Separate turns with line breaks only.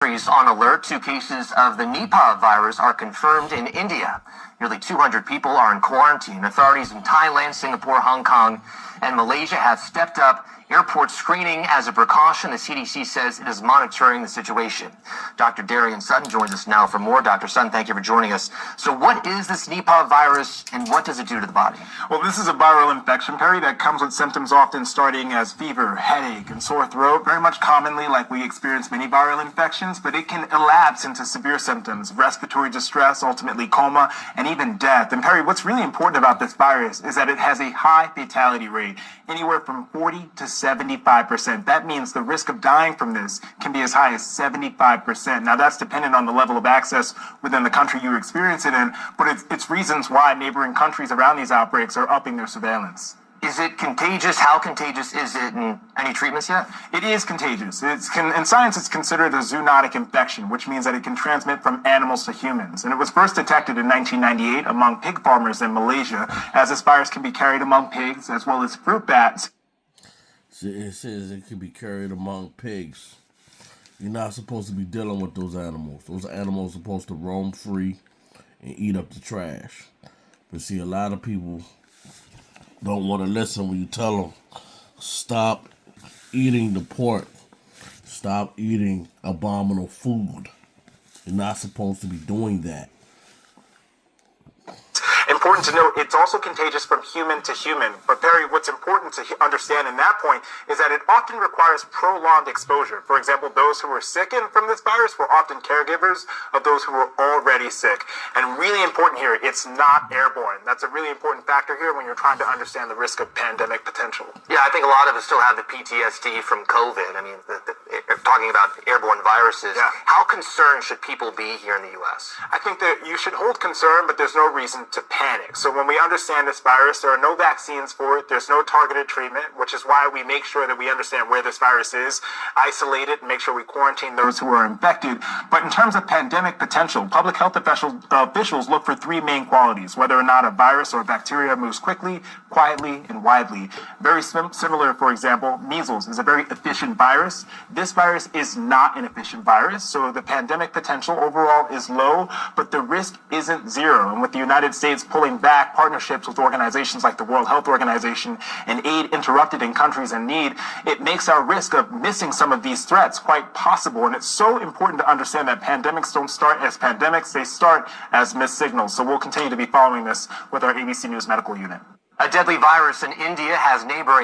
On alert, 2 cases of the Nipah virus are confirmed in India. Nearly 200 people are in quarantine. Authorities in Thailand, Singapore, Hong Kong, and Malaysia have stepped up airport screening as a precaution. The CDC says it is monitoring the situation. Dr. Darian Sutton joins us now for more. Dr. Sutton, thank you for joining us. So what is this Nipah virus and what does it do to the body?
Well, this is a viral infection, Perry, that comes with symptoms often starting as fever, headache, and sore throat, very much commonly like we experience many viral infections, but it can elapse into severe symptoms, respiratory distress, ultimately coma, and even death. And Perry, what's really important about this virus is that it has a high fatality rate, anywhere from 40 to 75%. That means the risk of dying from this can be as high as 75%. Now, that's dependent on the level of access within the country you experience it in, but it's reasons why neighboring countries around these outbreaks are upping their surveillance.
Is it contagious? How contagious is it? And any treatments yet?
It is contagious. In science, it's considered a zoonotic infection, which means that it can transmit from animals to humans. And it was first detected in 1998 among pig farmers in Malaysia, as this virus can be carried among pigs as well as fruit bats.
It says it can be carried among pigs. You're not supposed to be dealing with those animals. Those animals are supposed to roam free and eat up the trash. But see, a lot of people don't want to listen when you tell them, stop eating the pork. Stop eating abominable food. You're not supposed to be doing that.
Important to note, it's also contagious from human to human. But Perry, what's important to understand in that point is that it often requires prolonged exposure. For example, those who were sickened from this virus were often caregivers of those who were already sick. And really important here, it's not airborne. That's a really important factor here when you're trying to understand the risk of pandemic potential.
Yeah, I think a lot of us still have the PTSD from COVID. I mean, talking about airborne viruses.
Yeah.
How concerned should people be here in the U.S.?
I think that you should hold concern, but there's no reason to panic. So when we understand this virus, there are no vaccines for it. There's no targeted treatment, which is why we make sure that we understand where this virus is, isolate it, and make sure we quarantine those who are infected. But in terms of pandemic potential, public health officials look for 3 main qualities: whether or not a virus or a bacteria moves quickly, quietly, and widely. Very similar, for example, measles is a very efficient virus. This virus is not an efficient virus, so the pandemic potential overall is low, but the risk isn't zero. And with the United States pulling back partnerships with organizations like the World Health Organization and aid interrupted in countries in need, it makes our risk of missing some of these threats quite possible. And it's so important to understand that pandemics don't start as pandemics, they start as missed signals. So we'll continue to be following this with our ABC News Medical Unit.
A deadly virus in India has neighboring